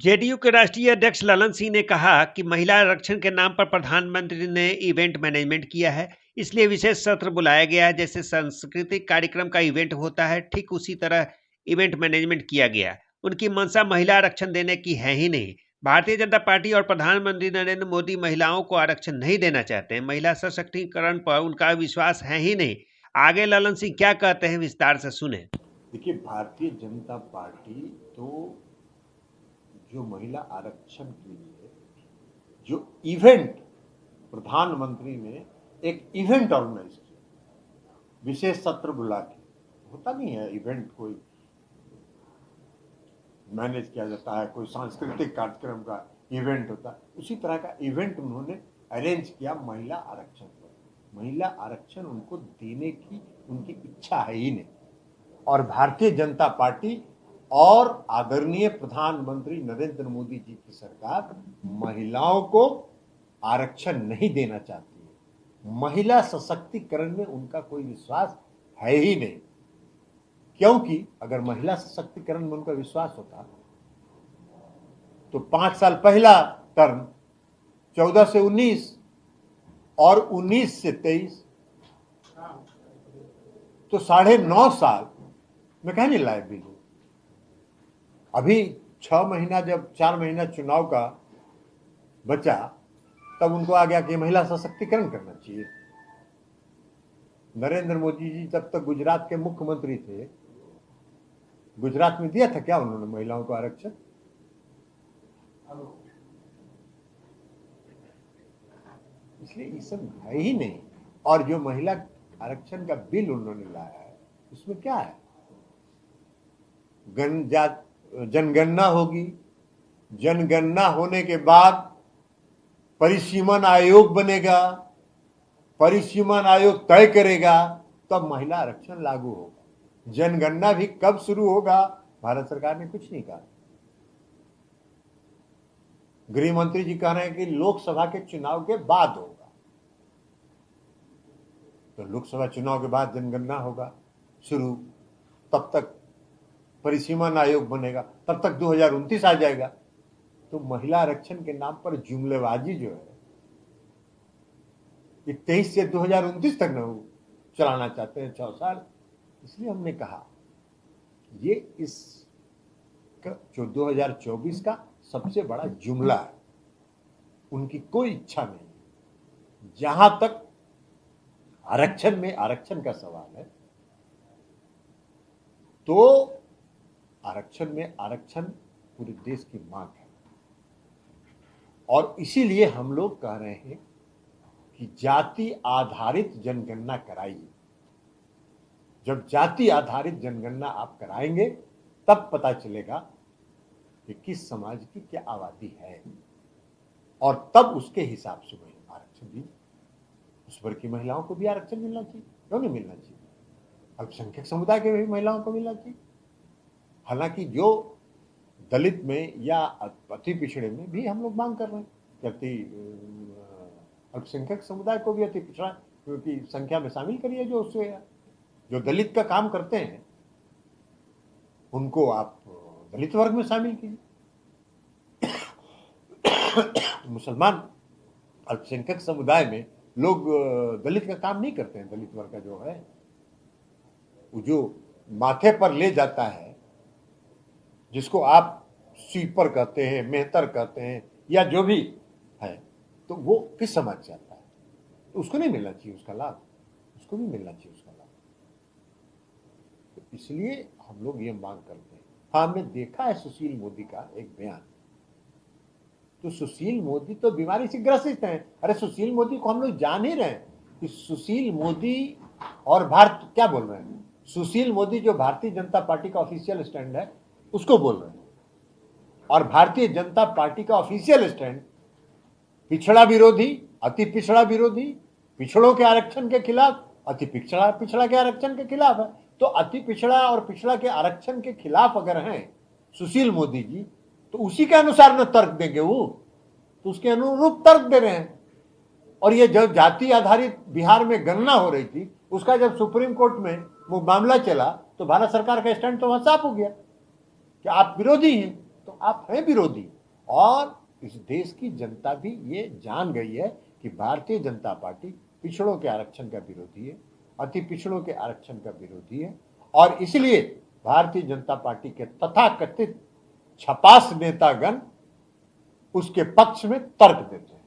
JDU के राष्ट्रीय अध्यक्ष ललन सिंह ने कहा कि महिला आरक्षण के नाम पर प्रधानमंत्री ने इवेंट मैनेजमेंट किया है, इसलिए विशेष सत्र बुलाया गया है। जैसे सांस्कृतिक कार्यक्रम का इवेंट होता है, ठीक उसी तरह इवेंट मैनेजमेंट किया गया। उनकी मंशा महिला आरक्षण देने की है ही नहीं। भारतीय जनता पार्टी और प्रधानमंत्री नरेंद्र मोदी महिलाओं को आरक्षण नहीं देना चाहते हैं। महिला सशक्तिकरण पर उनका विश्वास है ही नहीं। आगे ललन सिंह क्या कहते हैं, विस्तार से सुने। देखिए, भारतीय जनता पार्टी तो जो महिला आरक्षण के लिए जो इवेंट प्रधानमंत्री ने एक इवेंट ऑर्गेनाइज किया, विशेष सत्र बुला के, होता नहीं है इवेंट कोई मैनेज किया जाता है, कोई सांस्कृतिक कार्यक्रम का इवेंट होता है, उसी तरह का इवेंट उन्होंने अरेंज किया महिला आरक्षण पर। महिला आरक्षण उनको देने की उनकी इच्छा है ही नहीं। और भारतीय जनता पार्टी और आदरणीय प्रधानमंत्री नरेंद्र मोदी जी की सरकार महिलाओं को आरक्षण नहीं देना चाहती है। महिला सशक्तिकरण में उनका कोई विश्वास है ही नहीं, क्योंकि अगर महिला सशक्तिकरण में उनका विश्वास होता तो 5 साल पहला टर्म 14 से 19 और 19 से 23 तो 9.5 साल में कहीं नहीं लाए बिल। अभी 6 महीना, जब 4 महीना चुनाव का बचा, तब उनको आ गया कि महिला सशक्तिकरण करना चाहिए। नरेंद्र मोदी जी तब तक गुजरात के मुख्यमंत्री थे, गुजरात में दिया था क्या उन्होंने महिलाओं को आरक्षण? इसलिए ये सब है ही नहीं। और जो महिला आरक्षण का बिल उन्होंने लाया है, उसमें क्या है? जनगणना होगी, जनगणना होने के बाद परिसीमन आयोग बनेगा, परिसीमन आयोग तय करेगा, तब महिला आरक्षण लागू होगा। जनगणना भी कब शुरू होगा, भारत सरकार ने कुछ नहीं कहा। गृह मंत्री जी कह रहे हैं कि लोकसभा के चुनाव के बाद होगा, तो लोकसभा चुनाव के बाद जनगणना होगा शुरू, तब तक परिसीमन आयोग बनेगा, तब तक 2029 आ जाएगा। तो महिला आरक्षण के नाम पर जुमलेबाजी जो है, ये 23 से 2029 तक न चलाना चाहते हैं, 6 साल। इसलिए हमने कहा ये इस जो 2024 का सबसे बड़ा जुमला है। उनकी कोई इच्छा नहीं। जहां तक आरक्षण में आरक्षण का सवाल है, तो आरक्षण में आरक्षण पूरे देश की मांग है। और इसीलिए हम लोग कह रहे हैं कि जाति आधारित जनगणना कराइए। जब जाति आधारित जनगणना आप कराएंगे, तब पता चलेगा कि किस समाज की क्या आबादी है, और तब उसके हिसाब से वही आरक्षण दीजिए। उस वर्ग की महिलाओं को भी आरक्षण मिलना चाहिए, क्यों नहीं मिलना चाहिए? अल्पसंख्यक समुदाय के भी महिलाओं को मिलना चाहिए। हालांकि जो दलित में या अति पिछड़े में भी हम लोग मांग कर रहे हैं कि अल्पसंख्यक समुदाय को भी अति पिछड़ा की संख्या में शामिल करिए। जो दलित का काम करते हैं, उनको आप दलित वर्ग में शामिल कीजिए। मुसलमान अल्पसंख्यक समुदाय में लोग दलित का काम नहीं करते हैं। दलित वर्ग का जो है, वो जो माथे पर ले जाता है, जिसको आप स्वीपर कहते हैं, मेहतर कहते हैं, या जो भी है, तो वो किस समाज से आता है? तो उसको नहीं मिलना चाहिए उसका लाभ, उसको भी मिलना चाहिए उसका लाभ। तो इसलिए हम लोग ये मांग करते हैं। हाँ, हमने देखा है सुशील मोदी का एक बयान, तो सुशील मोदी तो बीमारी से ग्रसित हैं। अरे सुशील मोदी को हम लोग जान ही रहे हैं कि सुशील मोदी और भारत क्या बोल रहे हैं। सुशील मोदी जो भारतीय जनता पार्टी का ऑफिशियल स्टैंड है, उसको बोल रहे हैं, और भारतीय जनता पार्टी का ऑफिशियल स्टैंड पिछड़ा विरोधी, अति पिछड़ा विरोधी, पिछड़ों के आरक्षण के खिलाफ, अति पिछड़ा के आरक्षण के खिलाफ है। तो अति पिछड़ा और पिछड़ा के आरक्षण के खिलाफ अगर हैं सुशील मोदी जी, तो उसी के अनुसार न तर्क देंगे वो, तो उसके अनुरूप तर्क दे रहे हैं। और ये जब जाति आधारित बिहार में गणना हो रही थी, उसका जब सुप्रीम कोर्ट में वो मामला चला, तो भारत सरकार का स्टैंड तो वहां साफ हो गया कि आप विरोधी हैं, तो आप हैं विरोधी। और इस देश की जनता भी ये जान गई है कि भारतीय जनता पार्टी पिछड़ों के आरक्षण का विरोधी है, अति पिछड़ों के आरक्षण का विरोधी है, और इसलिए भारतीय जनता पार्टी के तथाकथित छपास नेतागण उसके पक्ष में तर्क देते हैं।